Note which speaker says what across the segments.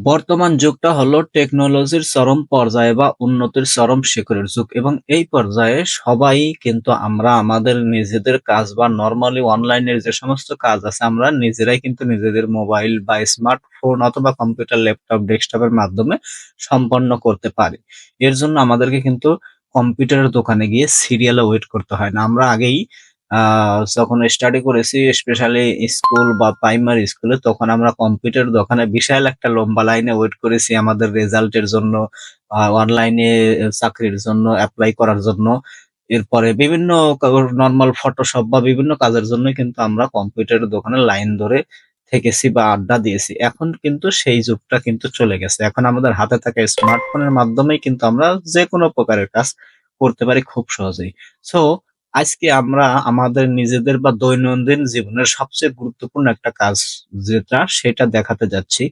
Speaker 1: বর্তমান যুগটা হলো টেকনোলজির চরম পর্যায়ে বা উন্নতির চরম শিখরের যুগ এবং এই পর্যায়ে সবাই কিন্তু আমরা আমাদের নিজেদের কাজ বা নরমালি অনলাইনের যে সমস্ত কাজ আছে আমরা নিজেরাই কিন্তু নিজেদের মোবাইল বা স্মার্টফোন অথবা কম্পিউটার, ল্যাপটপ, ডেস্কটপের মাধ্যমে সম্পন্ন করতে পারি। এর জন্য আমাদেরকে কিন্তু কম্পিউটারের দোকানে গিয়ে সিরিয়ালে ওয়েট করতে হয় না। আমরা আগেই যখন স্টাডি করেছি স্পেশালি স্কুল বা প্রাইমারি স্কুলে, তখন আমরা কম্পিউটার দোকানে বিশাল একটা লম্বা লাইনে ওয়েট করেছি আমাদের রেজাল্টের জন্য, অনলাইনে চাকরির জন্য এপ্লাই করার জন্য। এরপরে বিভিন্ন নরমাল ফটোশপ বা বিভিন্ন কাজের জন্য কিন্তু আমরা কম্পিউটারের দোকানে লাইন ধরে থেকেছি বা আড্ডা দিয়েছি। এখন কিন্তু সেই যুগটা কিন্তু চলে গেছে। এখন আমাদের হাতে থাকা স্মার্টফোনের মাধ্যমেই কিন্তু আমরা যেকোনো প্রকারের কাজ করতে পারি খুব সহজেই। সো আজকে আমরা আমাদের নিজেদের বা দৈনন্দিন জীবনের সবচেয়ে গুরুত্বপূর্ণ একটা কাজ যেটা সেটা দেখাতে যাচ্ছি,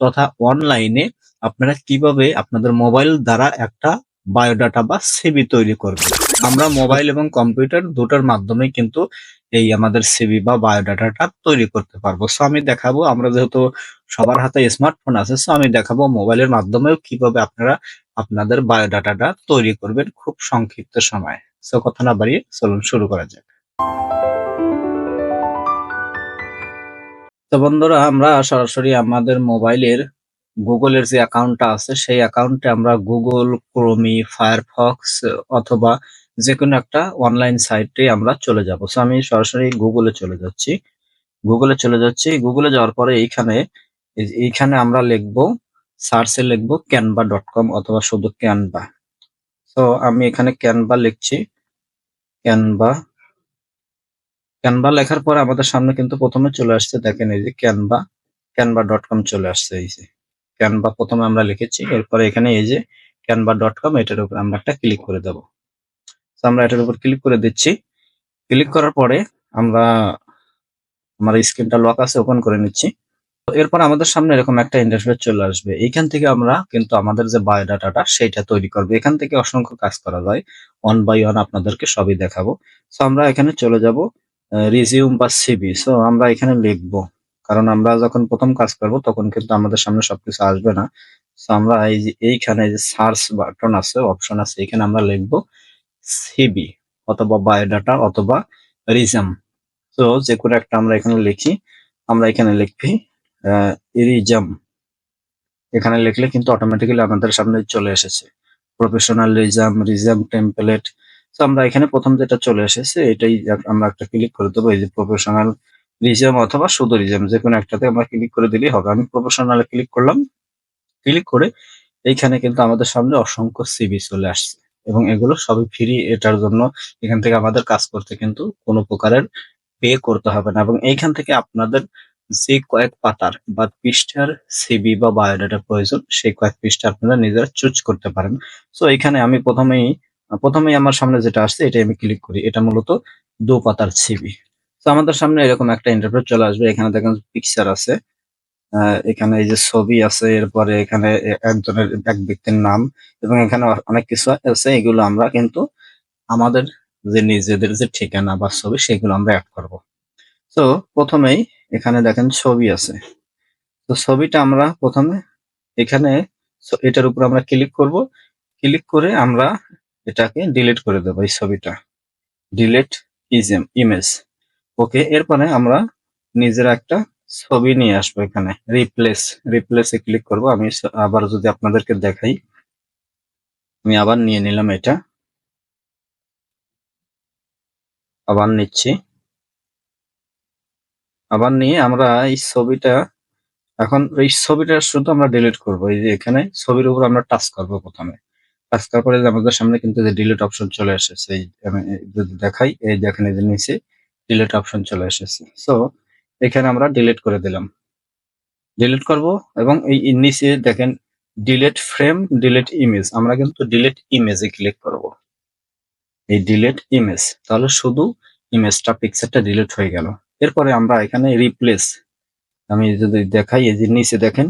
Speaker 1: তথা অনলাইনে আপনারা কিভাবে আপনাদের মোবাইল দ্বারা একটা বায়োডাটা বা সিভি তৈরি করবেন। আমরা মোবাইল এবং কম্পিউটার দুটোর মাধ্যমে কিন্তু এই আমাদের সিভি বা বায়োডাটাটা তৈরি করতে পারবো। সো আমি দেখাবো, আমরা যেহেতু সবার হাতে স্মার্টফোন আছে, সো আমি দেখাবো মোবাইলের মাধ্যমেও কিভাবে আপনারা আপনাদের বায়োডাটাটা তৈরি করবেন খুব সংক্ষিপ্ত সময়ে। সো কথা না বাড়িয়ে চলুন শুরু করা যাক। তো বন্ধুরা, আমরা সরাসরি আমাদের মোবাইলের গুগলের যে অ্যাকাউন্টটা আছে সেই অ্যাকাউন্টে আমরা গুগল ক্রোমি, ফায়ারফক্স অথবা যে কোনো একটা অনলাইন সাইটে আমরা চলে যাব। সো আমি সরাসরি গুগলে চলে যাচ্ছি। গুগলে যাওয়ার পরে এইখানে আমরা লিখবো, সার্চে লিখবো canva.com অথবা শুধু ক্যানভা। সো আমি এখানে ক্যানভা লিখছি। ক্যানভা ক্যানভা লেখার পরে আমাদের সামনে কিন্তু প্রথমে চলে আসছে, দেখেন এই যে ক্যানভা.com চলে আসছে। এই যে ক্যানভা প্রথমে আমরা লিখেছি, এরপরে এখানে এই যে canva.com, এটার উপর আমরা একটা ক্লিক করে দেব। তো আমরা এটার উপর ক্লিক করে দিচ্ছি। ক্লিক করার পরে আমরা আমার স্ক্রিনটা লক আছে, ওপেন করে নিচ্ছি। তো এরপর আমাদের সামনে এরকম একটা ইন্টারফেস চলে আসবে। এইখান থেকে আমরা কিন্তু আমাদের যে বায়োডাটাটা সেটা তৈরি করবো। এখান থেকে অসংখ্য কাজ করা যায়, ওয়ান বাই ওয়ান আপনাদেরকে সবই দেখাবো। সো আমরা এখানে চলে যাব রিজিউম বা সিভি। সো আমরা এখানে লিখবো, কারণ আমরা যখন প্রথম কাজ করব তখন কিন্তু আমাদের সামনে সবকিছু আসবে না। সো আমরা এই যে এইখানে যে সার্চ বাটন আছে, অপশন আছে, এখানে আমরা লিখবো সিভি অথবা বায়োডাটা অথবা রিজিউম। তো যে কোনো একটা আমরা এখানে লিখি। আমরা এখানে লিখবি রিজাম। এখানে লিখলে কিন্তু অটোমেটিক্যালি আমাদের সামনে চলে এসেছে প্রফেশনাল রিজাম টেমপ্লেট। তো আমরা এখানে প্রথম যেটা চলে এসেছে এটাই আমরা একটা ক্লিক করে দেবো। এই যে প্রফেশনাল রিজাম অথবা শুধু রিজাম, যে কোনো একটাতে আমরা ক্লিক করে দিলেই হবে। আমি প্রফেশনালে ক্লিক করলাম। ক্লিক করে এইখানে কিন্তু আমাদের সামনে অসংখ্য সিভি চলে আসছে এবং এগুলো সবই ফ্রি। এটার জন্য এখান থেকে আমাদের কাজ করতে কিন্তু কোনো প্রকারের পে করতে হবে না এবং এইখান থেকে আপনাদের যে কয়েক পাতার বা পৃষ্ঠার সিভি বা বায়োডাটা প্রয়োজন সেই কয়েক পৃষ্ঠা আপনারা নিজেরা চুজ করতে পারেন। সো এখানে আমি প্রথমেই আমার সামনে যেটা আসছে এটাই আমি ক্লিক করি। এটা মূলত ২ পাতার সিভি। তো আমাদের সামনে এরকম একটা ইন্টারফেস চলে আসবে। এখানে দেখেন পিকচার আছে, এখানে এই যে ছবি আছে, এরপরে এখানে এক ব্যক্তির নাম এবং এখানে অনেক কিছু আছে। এগুলো আমরা কিন্তু আমাদের যে নিজেদের যে ঠিকানা বা ছবি সেগুলো আমরা অ্যাড করব। তো প্রথমেই এখানে দেখেন ছবি আছে। তো ছবিটা আমরা প্রথমে এখানে এটার উপর আমরা ক্লিক করব। ক্লিক করে আমরা এটাকে ডিলিট করে দেবো, এই ছবিটা ডিলিট ইমেজ। ওকে, এরপরে আমরা নিজের একটা ছবি নিয়ে আসবো। এখানে রিপ্লেসে ক্লিক করব। আমি আবার যদি আপনাদেরকে দেখাই, আমি আবার নিয়ে নিলাম, এটা আবার নিচ্ছি। আবার নিয়ে আমরা এই ছবিটা শুধু আমরা ডিলিট করব। এই যে এখানে ছবির উপর আমরা টাচ করব প্রথমে। টাচ করার পরে যে আমাদের সামনে কিন্তু যে ডিলিট অপশন চলে এসেছে, এই আমি যদি দেখাই, এই দেখেন এই যে নিচে ডিলিট অপশন চলে এসেছে। সো এখানে আমরা ডিলিট করে দিলাম। ডিলিট করব এবং এই নিচে দেখেন ডিলিট ফ্রেম, ডিলিট ইমেজ। আমরা কিন্তু ডিলিট ইমেজে ক্লিক করব। এই ডিলিট ইমেজ, তাহলে শুধু ইমেজটা, পিকচারটা ডিলিট হয়ে গেল। এরপরে আমরা এখানে রিপ্লেস, আমি যদি দেখাই, এই যে নিচে দেখেন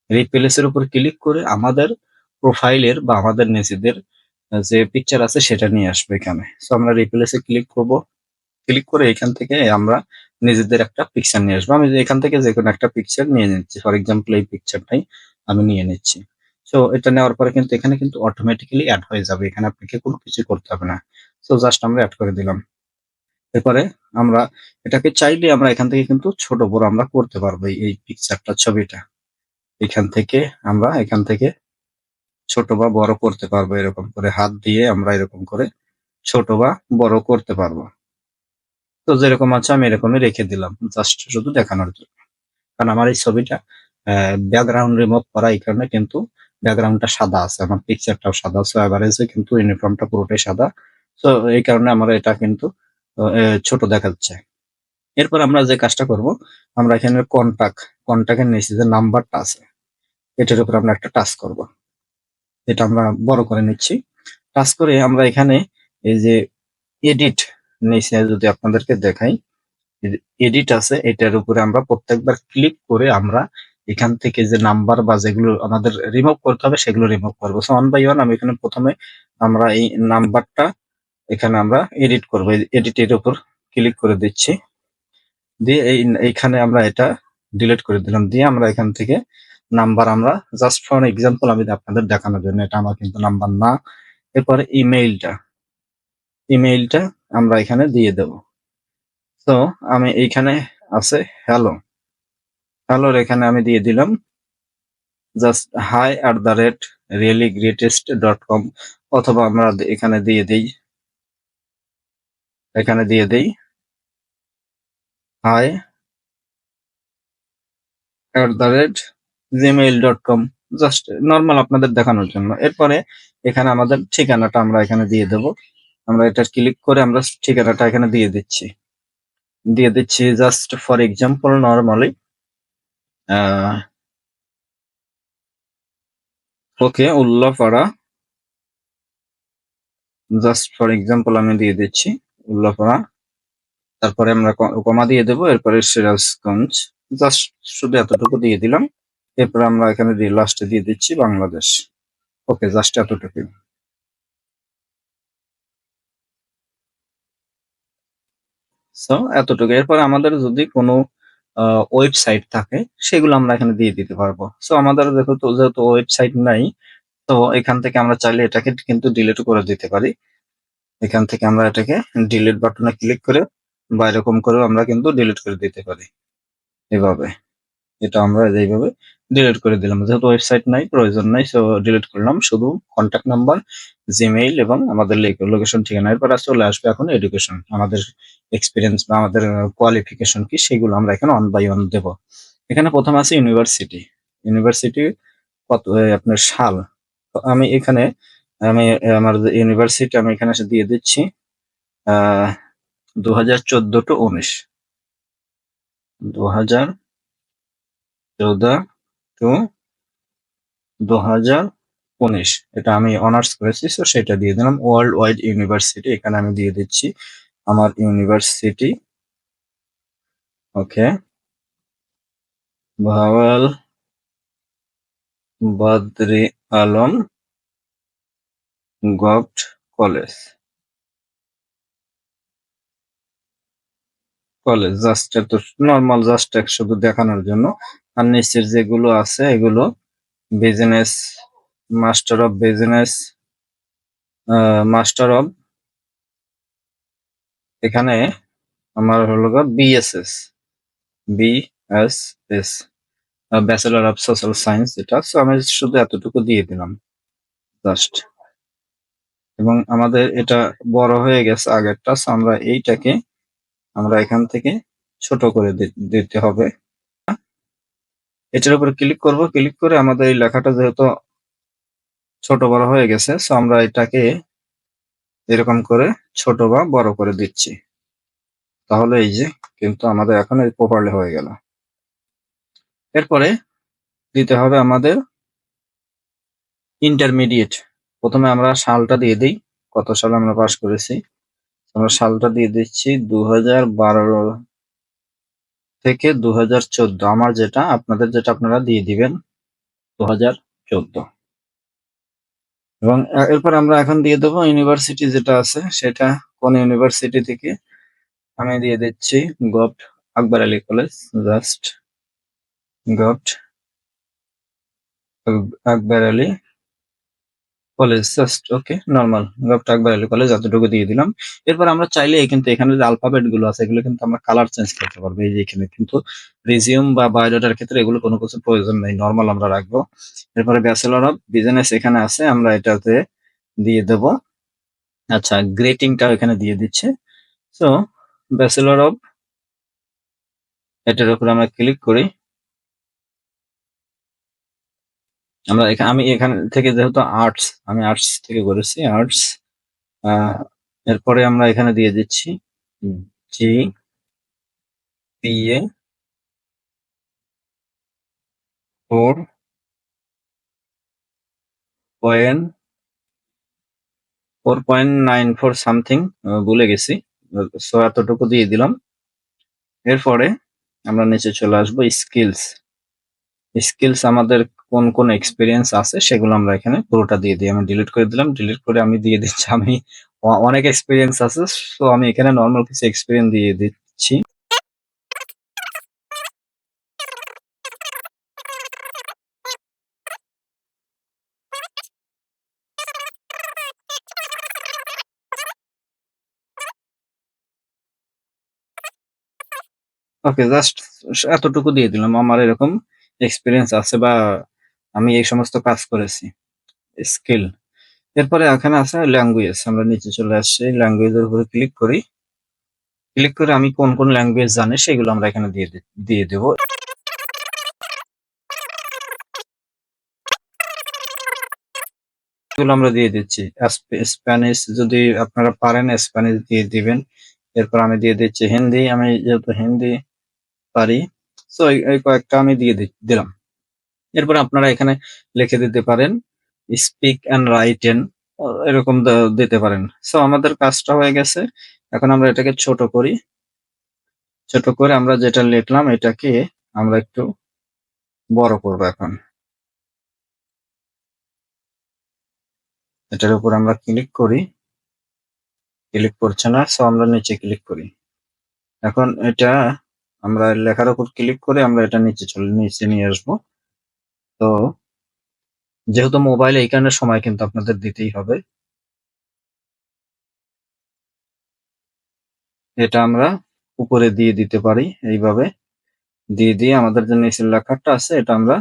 Speaker 1: রিপ্লেসের উপর ক্লিক করে আমাদের প্রোফাইলের বা আমাদের নিজেদের যে পিকচার আছে সেটা নিয়ে আসবে এখানে। সো আমরা রিপ্লেসে ক্লিক করব। ক্লিক করে এখান থেকে আমরা নিজেদের একটা পিকচার নিয়ে আসবো। আমি এখান থেকে যে কোনো একটা পিকচার নিয়ে নিচ্ছি। ফর এক্সাম্পল এই পিকচারটাই আমি নিয়ে নিচ্ছি। সো এটা নেওয়ার পরে কিন্তু এখানে কিন্তু অটোমেটিক্যালি এড হয়ে যাবে। এখানে আপনাকে কোনো কিছু করতে হবে না। সো জাস্ট আমরা এড করে দিলাম। এরপরে আমরা এটাকে চাইলে আমরা এখান থেকে কিন্তু ছোট বড় আমরা করতে পারবো এই পিকচারটা ছবিটা। এখান থেকে ছোট বা বড় করতে পারবো, এরকম করে হাত দিয়ে আমরা এরকম করে ছোট বা বড় করতে পারবো। তো যেরকম আছে আমি এরকমই রেখে দিলাম জাস্ট শুধু দেখানোর জন্য। কারণ আমার এই ছবিটা ব্যাকগ্রাউন্ড রিমুভ করা, এই কারণে কিন্তু ব্যাকগ্রাউন্ডটা সাদা আছে, আমার পিকচারটাও সাদা, সো এভারেজে কিন্তু ইউনিফর্মটা পুরোটাই সাদা। সো এই কারণে আমার এটা কিন্তু ছোট দেখাচ্ছে। এরপর আমরা যে কাজটা করব, আমরা এখানে কন্টাক্টের নিচে যে নাম্বারটা আছে এটার উপর আমরা একটা টাচ করব। এটা আমরা বড় করে নিচ্ছি। টাচ করে আমরা এখানে এই যে এডিট নিচে যদি আপনাদেরকে দেখাই, এডিট আছে, এটার উপরে আমরা প্রত্যেকবার ক্লিক করে আমরা এখান থেকে যে নাম্বার বা যেগুলো আমাদের রিমুভ করতে হবে সেগুলো রিমুভ করবো। সো ওয়ান বাই ওয়ান আমি এখানে প্রথমে আমরা এই নাম্বারটা এখানে আমরা এডিট করবো। এডিটের উপর ক্লিক করে দিচ্ছি, দিয়ে এইখানে আমরা এটা ডিলিট করে দিলাম। দিয়ে আমরা এখান থেকে নাম্বার আমরা জাস্ট ফর এক্সাম্পল আমি আপনাদের দেখানোর জন্য, এটা আমার কিন্তু নাম্বার না। এরপরে ইমেইলটা আমরা এখানে দিয়ে দেব। তো আমি এইখানে আছে হ্যালোর এখানে আমি দিয়ে দিলাম জাস্ট hi@reallyGreatest.com, অথবা আমরা এখানে দিয়ে দেই hi@gmail.com, জাস্ট নর্মাল আপনাদের দেখানোর জন্য। এরপরে এখানে আমাদের ঠিকানাটা আমরা এখানে দিয়ে দেব। আমরা এটা ক্লিক করে আমরা ঠিকানাটা এখানে দিয়ে দিচ্ছি just for example normally okay Ullapara, just for example আমি দিয়ে দিচ্ছি উল্লাপাড়া। তারপরে আমরা কমা দিয়ে দেবো, এরপরে সিরাজগঞ্জ, জাস্ট শুধু এতটুকু দিয়ে দিলাম। এরপর আমরা এখানে লাস্টে দিয়ে দিচ্ছি বাংলাদেশ। ওকে, জাস্ট এতটুকু। সো এতটুকু। এরপর আমাদের যদি কোনো ওয়েবসাইট থাকে সেগুলো আমরা এখানে দিয়ে দিতে পারবো। সো আমাদের যেহেতু ওয়েবসাইট নাই, তো এখান থেকে আমরা চাইলে এটাকে কিন্তু ডিলিট করে দিতে পারি। এখান থেকে আমরা এটাকে ডিলিট বাটনে ক্লিক করে বা এরকম করেও আমরা কিন্তু ডিলিট করে দিতে পারি এভাবে। এটা আমরা এইভাবে ডিলিট করে দিলাম, যেহেতু ওয়েবসাইট নাই প্রয়োজন নাই, সো ডিলিট করলাম। শুধু কন্ট্যাক্ট নাম্বার, জিমেইল এবং আমাদের লোকেশন ঠিকানা। এরপর চলে আসবে এখন এডুকেশন, আমাদের এক্সপিরিয়েন্স বা আমাদের কোয়ালিফিকেশন কি সেগুলো আমরা এখানে ওয়ান বাই ওয়ান দেবো। এখানে প্রথম আছে ইউনিভার্সিটি কত আপনার সাল। তো আমি এখানে আমার ইউনিভার্সিটি আমি এখানে দিয়ে দিচ্ছি 2014 to 19, 2014 to 2019, এটা আমি অনার্স করেছি, সো সেটা দিয়ে দিলাম। ওয়ার্ল্ড ওয়াইড ইউনিভার্সিটি এখানে আমি দিয়ে দিচ্ছি আমার university. Okay, Bhawal Badre Alam govt college, just এত নর্মাল, জাস্ট শুধু দেখানোর জন্য। আর নিচের যেগুলো আছে এগুলো business, master of business, master of, এখানে আমার হলো BSS, bachelor of social science, এটা। সো আমি শুধু এতটুকু দিয়ে দিলাম জাস্ট। এবং আমাদের এটা বড় হয়ে গেছে আগেরটা, সো আমরা এইটাকে আমরা এখান থেকে ছোট করে দিতে হবে। এটার উপরে ক্লিক করব, ক্লিক করে আমাদের এই লেখাটা যেহেতু ছোট বড় হয়ে গেছে, সো আমরা এটাকে এরকম করে ছোট বা বড় করে দিচ্ছি। তাহলে এই যে কিন্তু আমাদের এখন এই প্রপারলি হয়ে গেল। এরপরে দিতে হবে আমাদের ইন্টারমিডিয়েট। প্রথমে আমরা সালটা দিয়ে দিই, কত সালে আমরা পাস করেছি। আমরা সালটা দিয়ে দিচ্ছি 2012 থেকে 2014, আমার যেটা আপনাদের যেটা আপনারা দিয়ে দিবেন 2014। এবং এরপর আমরা এখন দিয়ে দেবো ইউনিভার্সিটি যেটা আছে সেটা, কোন ইউনিভার্সিটি থেকে, আমি দিয়ে দিচ্ছি govt Akbar Ali college, just govt Akbar Ali college, just okay normal govt Akbar Ali college এতটুকু দিয়ে দিলাম। এরপর আমরা চাইলে কিন্তু এখানে যে আলফাবেট গুলো আছে এগুলো কিন্তু আমরা কালার চেঞ্জ করতে পারবো। এই যে এখানে কিন্তু রিজিউম বা বায়োডাটার ক্ষেত্রে এগুলো কোনো কিছু প্রয়োজন নেই, নর্মাল আমরা রাখবো। এরপরে ব্যাচেলর অফ বিজনেস এখানে আছে, আমরা এটাতে দিয়ে দেব। আচ্ছা, গ্রেটিংটা এখানে দিয়ে দিচ্ছে। সো ব্যাচেলর অফ, এটার উপরে আমরা ক্লিক করি। আমি এখান থেকে যেহেতু আর্টস, আমি আর্টস থেকে করেছি, আর্টস। এরপরে আমরা এখানে দিয়ে দিচ্ছি জি পি এ 4.94 সামথিং, ভুলে গেছি। সো এতটুকু দিয়ে দিলাম। এরপরে আমরা নিচে চলে আসবো স্কিলস। স্কিলস আমাদের কোন কোন এক্সপিরিয়েন্স আছে সেগুলো আমরা এখানে পুরোটা দিয়ে দিই। আমি ডিলিট করে দিলাম, ডিলিট করে আমি দিয়ে দিচ্ছি আমি অনেক এক্সপিরিয়েন্স আছে, সো আমি এখানে নর্মাল কিছু এক্সপিরিয়েন্স দিয়ে দিচ্ছি। ওকে, জাস্ট এতটুকু দিয়ে দিলাম, আমার এরকম এক্সপিরিয়েন্স আছে বা আমি এই সমস্ত কাজ করেছি। স্কিল, এরপরে এখানে আছে ল্যাঙ্গুয়েজ, আমরা নিচে চলে আসছি, ল্যাঙ্গুয়েজের উপরে ক্লিক করি। ক্লিক করে আমি কোন কোন ল্যাঙ্গুয়েজ জানি সেগুলো আমরা এখানে দিয়ে দেব। এগুলো আমরা দিয়ে দিচ্ছি। স্প্যানিশ যদি আপনারা পারেন স্প্যানিশ দিয়ে দিবেন। এরপর আমি দিয়ে দিচ্ছি হিন্দি, আমি যেহেতু হিন্দি পারি, সো এই কয়েকটা আমি দিয়ে দিলাম। এরপর আপনারা এখানে লিখে দিতে পারেন স্পিক অ্যান্ড রাইটেন, এরকম দিতে পারেন। সো আমাদের কাজটা হয়ে গেছে। এখন আমরা এটাকে ছোট করি, ছোট করে আমরা যেটা লিখলাম এটাকে আমরা একটু বড় করব। এখন এটার উপর আমরা ক্লিক করি, ক্লিক করছে না, সো আমরা নিচে ক্লিক করি। এখন এটা আমরা লেখার উপর ক্লিক করে আমরা এটা নিচে নিয়ে আসবো। তো যেহেতু মোবাইল, এই কারণে সময় কিন্তু আপনাদের দিতেই হবে। এটা আমরা উপরে দিয়ে দিতে পারি, এইভাবে দিয়ে আমাদের যে নিচের লেখাটা আছে এটা আমরা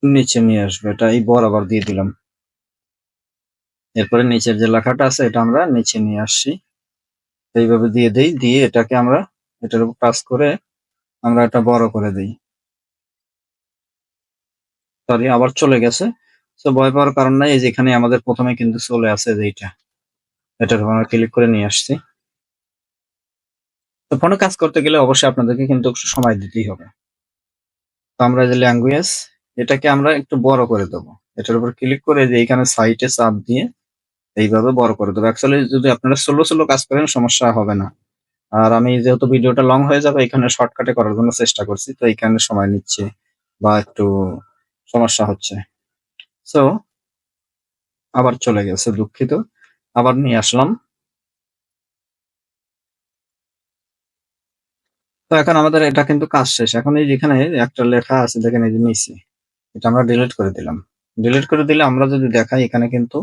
Speaker 1: নিচে নিয়ে আসবো। এটা এই বরাবর দিয়ে দিলাম। এরপরে নিচের যে লেখাটা আছে এটা আমরা নিচে নিয়ে আসছি, এইভাবে দিয়ে এটাকে আমরা এটার উপর টাচ করে আমরা এটা বড় করে দিই। সরি, আবার চলে গেছে। তো ভয় পাওয়ার কারণ নাই, এই যে এখানে আমাদের প্রথমে কিন্তু চলে আসে যে এটার উপর আমরা ক্লিক করে নিয়ে আসছি। তো ফোনে কাজ করতে গেলে অবশ্যই আপনাদেরকে কিন্তু একটু সময় দিতেই হবে। তো আমরা যে ল্যাঙ্গুয়েজ, এটাকে আমরা একটু বড় করে দেবো। এটার উপর ক্লিক করে যে এখানে সাইটে চাপ দিয়ে এইভাবে বড় করে দেবো। অ্যাকচুয়ালি যদি আপনারা স্লো কাজ করেন সমস্যা হবে না। আর আমি যেহেতু ভিডিওটা লং হয়ে যাবে এখানে শর্টকাটে করার জন্য চেষ্টা করছি, তো এখানে সময় নিচ্ছে বা একটু সমস্যা হচ্ছে। সো আবার চলে গেছে, দুঃখিত। আবার নিয়ে আসলাম। তো এখন আমাদের এটা কিন্তু কাজ শেষ। এখন এই যেখানে একটা লেখা আছে দেখেন, এই যে নিচে, এটা আমরা ডিলিট করে দিলাম। ডিলিট করে দিলে আমরা যদি দেখাই এখানে কিন্তু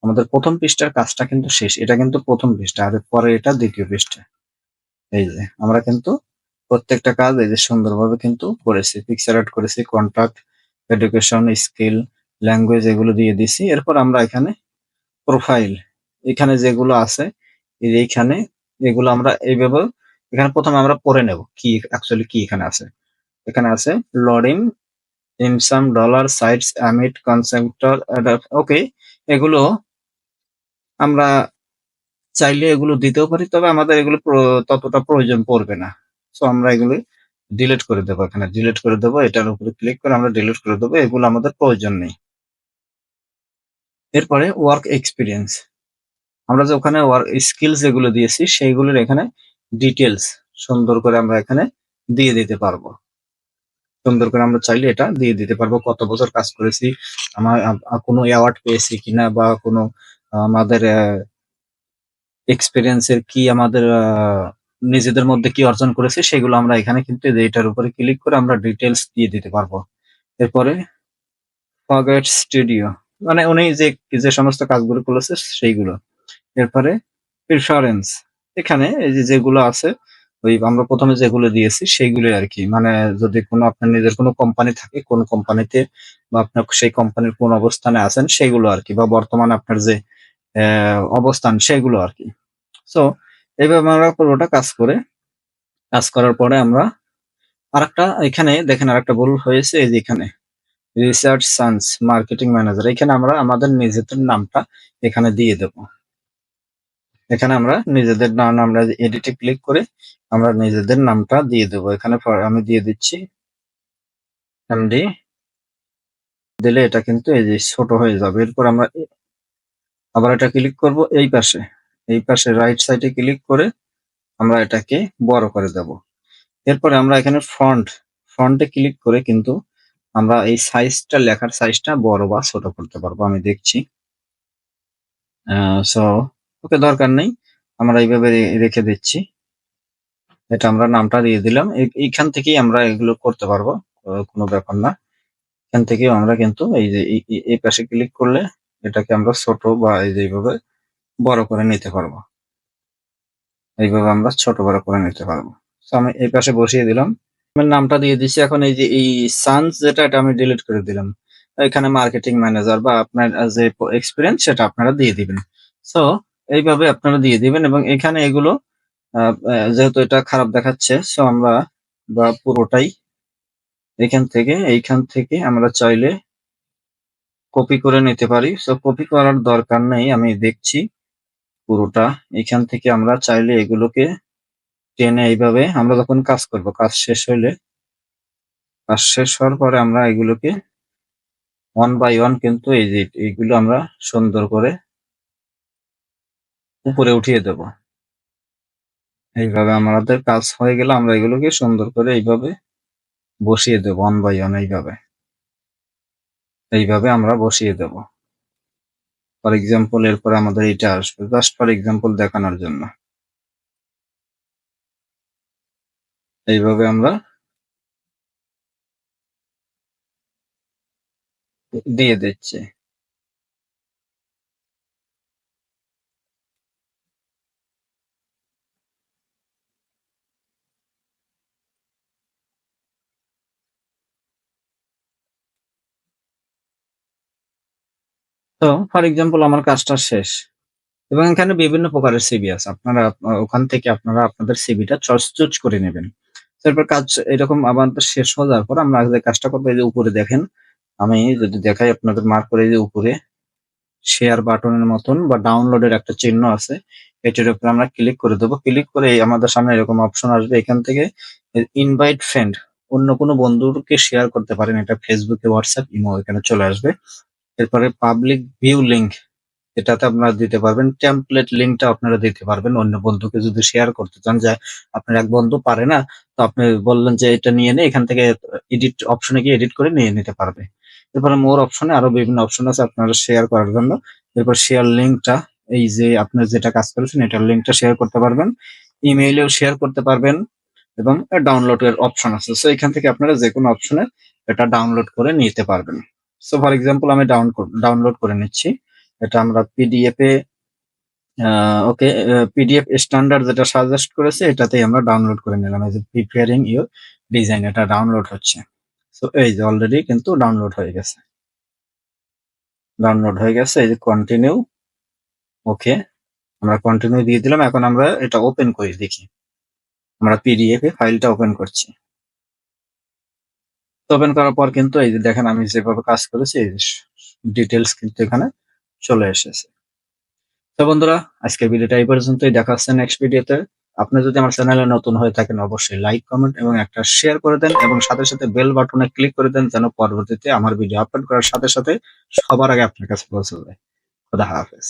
Speaker 1: আমাদের প্রথম পৃষ্ঠার কাজটা কিন্তু শেষ। এটা কিন্তু প্রথম পৃষ্ঠা, আর পরে এটা দ্বিতীয় পৃষ্ঠা। এই যে আমরা কিন্তু প্রত্যেকটা কাজ এই যে সুন্দরভাবে কিন্তু করেছি, পিকচার অ্যাড করেছি, কন্টাক্ট, এডুকেশন, স্কিল, ল্যাঙ্গুয়েজ এগুলো দিয়ে দিছি। এরপর আমরা এখানে প্রোফাইল, এখানে যেগুলো আছে এইখানে এগুলো আমরা এইভাবে এখানে প্রথমে আমরা পড়ে নেব কি অ্যাকচুয়ালি কি এখানে আছে। এখানে আছে লডিং ইনসাম ডলার সাইটস অ্যামিট কনসেপ্টর, ওকে। এগুলো আমরা চাইলে এগুলো দিতেও পারি, তবে আমাদের এগুলো ততটা প্রয়োজন পড়বে না। সো আমরা এগুলো ডিলিট করে দেবো, এখানে ডিলিট করে দেবো। এটার উপরে ক্লিক করে আমরা ডিলিট করে দেবো, এগুলো আমাদের প্রয়োজন নেই। এরপরে ওয়ার্ক এক্সপিরিয়েন্স, আমরা যে ওখানে ওয়ার্ক স্কিলস যেগুলো দিয়েছি সেইগুলোর এখানে ডিটেলস সুন্দর করে আমরা এখানে দিয়ে দিতে পারবো। সুন্দর করে আমরা চাইলে এটা দিয়ে দিতে পারবো, কত বছর কাজ করেছি, আমার কোনো অ্যাওয়ার্ড পেয়েছি কিনা, বা কোনো আমাদের এক্সপিরিয়েন্সের কি আমাদের নিজেদের মধ্যে কি অর্জন করেছি সেগুলো আমরা এখানে কিন্তু এটার উপরে ক্লিক করে আমরা ডিটেলস দিয়ে দিতে পারবো। এরপরে ফরগেট স্টুডিও, মানে উনি যে সমস্ত কাজগুলো করেছে সেইগুলো। এরপরে প্রিফারেন্স, এখানে এই যেগুলো আছে ওই আমরা প্রথমে যেগুলো দিয়েছি সেইগুলোই আর কি, মানে যদি কোনো আপনার নিজের কোনো কোম্পানি থাকে, কোন কোম্পানিতে বা আপনার সেই কোম্পানির কোন অবস্থানে আছেন সেগুলো আর কি, বা বর্তমানে আপনার যে অবস্থান সেগুলো আর কি। সো এইভাবে আমরা পুরোটা কাজ করার পরে আমরা আরেকটা এখানে দেখেন আরেকটা ভুল হয়েছে, এই যে এখানে রিসার্চ সানস মার্কেটিং ম্যানেজার, এখানে আমরা আমাদের নিজেদের নামটা এখানে দিয়ে দেব। এখানে আমরা নিজেদের নাম, আমরা এডিটে ক্লিক করে আমরা নিজেদের নামটা দিয়ে দেবো। এখানে আমি দিয়ে দিচ্ছি এমডি, দিলে এটা কিন্তু এই যে ছোট হয়ে যাবে। এরপর আমরা আবার এটা ক্লিক করব এই পাশে রাইট সাইডে ক্লিক করে আমরা এটাকে বড় করে দেব। এরপরে আমরা এখানে ফন্টে ক্লিক করে কিন্তু আমরা এই সাইজটা, লেখার সাইজটা বড় বা ছোট করতে পারবো। আমি দেখছি। সো ওকে, দরকার নেই, আমরা এইভাবে রেখে দিচ্ছি। এটা আমরা নামটা দিয়ে দিলাম। এইখান থেকেই আমরা এগুলো করতে পারবো, কোনো ব্যাপার না। এখান থেকেও আমরা কিন্তু এই যে এই পাশে ক্লিক করলে এটাকে আমরা ছোট বা এই যে এইভাবে বড় করে নিতে পারবো। এইভাবে আমরা ছোট বড় করে নিতে পারবো। তো আমি এই পাশে বসিয়ে দিলাম, আমি নামটা দিয়ে দিচ্ছি। এখন এই যে এই সানস যেটা, এটা আমি ডিলিট করে দিলাম। এখানে মার্কেটিং ম্যানেজার বা আপনার যে এক্সপিরিয়েন্স সেটা আপনারা দিয়ে দিবেন। সো এইভাবে আপনারা দিয়ে দিবেন, এবং এখানে এগুলো যেহেতু এটা খারাপ দেখাচ্ছে, সো আমরা বা পুরোটাই এইখান থেকে আমরা চাইলে কপি করে নিতে পারি। সো কপি করার দরকার নেই, আমি দেখছি পুরোটা। এখান থেকে আমরা চাইলে এগুলোকে টেনে এইভাবে আমরা যখন কাজ করব, কাজ শেষ হওয়ার পরে আমরা এগুলোকে ওয়ান বাই ওয়ান কিন্তু এই যে এইগুলো আমরা সুন্দর করে উপরে উঠিয়ে দেব। এইভাবে আমাদের কাজ হয়ে গেলে আমরা এগুলোকে সুন্দর করে এইভাবে বসিয়ে দেব ওয়ান বাই ওয়ান। এইভাবে আমরা বসিয়ে দেব। ফর এক্সাম্পল এরপরে আমাদের এটা আসবে, জাস্ট ফর এক্সাম্পল দেখানোর জন্য এইভাবে আমরা দিয়ে দিচ্ছি। তো ফর এক্সাম্পল আমার কাজটা শেষ, এবং এখানে বিভিন্ন প্রকারের সিভি আছে। আপনারা ওখান থেকে আপনারা আপনাদের সিভিটা চুজ করে নেবেন। তারপর কাজ এরকম আমাদের শেষ হয়ে যাওয়ার পর আমরা যে কাজটা করবো, এই যে উপরে দেখেন, আমি যদি দেখাই আপনাদের মার্ক করে, যে উপরে শেয়ার বাটনের মতন বা ডাউনলোডের একটা চিহ্ন আছে, এটার উপরে আমরা ক্লিক করে দেবো। ক্লিক করে আমাদের সামনে এরকম অপশন আসবে। এখান থেকে ইনভাইট ফ্রেন্ড, অন্য কোনো বন্ধুকে শেয়ার করতে পারেন, এটা ফেসবুকে, হোয়াটসঅ্যাপ, ইমো, এখানে চলে আসবে। এরপরে পাবলিক ভিউ লিঙ্ক, এটাতে আপনারা দিতে পারবেন। টেমপ্লেট লিঙ্কটা আপনারা দিতে পারবেন অন্য বন্ধুকে যদি শেয়ার করতে চান, যে আপনার এক বন্ধু পারে না, তো আপনি বললেন যে এটা নিয়ে নে, এখান থেকে এডিট অপশনে গিয়ে এডিট করে নিয়ে নিতে পারবে। এরপরে মোর অপশনে আরো বিভিন্ন অপশন আছে আপনারা শেয়ার করার জন্য। এরপর শেয়ার লিঙ্কটা, এই যে আপনার যেটা কাজ করেছেন এটার লিঙ্কটা শেয়ার করতে পারবেন, ইমেইলেও শেয়ার করতে পারবেন, এবং ডাউনলোডের অপশন আছে। সো এখান থেকে আপনারা যে কোনো অপশনে এটা ডাউনলোড করে নিতে পারবেন। সো ফর এক্সাম্পল আমি ডাউনলোড করে নিচ্ছি। এটা আমরা পিডিএফ এ, ওকে, পিডিএফ স্ট্যান্ডার্ড যেটা সাজেস্ট করেছে এটাতেই আমরা ডাউনলোড করে নিলাম। এই যে প্রিপেয়ারিং ইউর ডিজাইন, এটা ডাউনলোড হচ্ছে। সো এই যে অলরেডি কিন্তু ডাউনলোড হয়ে গেছে। এই যে কন্টিনিউ, ওকে, আমরা কন্টিনিউ দিয়ে দিলাম। এখন আমরা এটা ওপেন করে দেখি, আমরা পিডিএফ এ ফাইলটা ওপেন করছি। ওপেন করার পর কিন্তু এই যে দেখেন আমি যেভাবে কাজ করেছি, এই ডিটেলস কিন্তু এখানে চলে এসেছে। তো বন্ধুরা, আজকের ভিডিওটা এই পর্যন্তই। দেখা হচ্ছে নেক্সট ভিডিওতে। আপনি যদি আমার চ্যানেলে নতুন হয়ে থাকেন, অবশ্যই লাইক, কমেন্ট এবং একটা শেয়ার করে দেন, এবং সাথে সাথে বেল বাটনে ক্লিক করে দেন, যেন পরবর্তীতে আমার ভিডিও আপলোড করার সাথে সাথে সবার আগে আপনার কাছে পৌঁছে যায়। খোদা হাফেজ।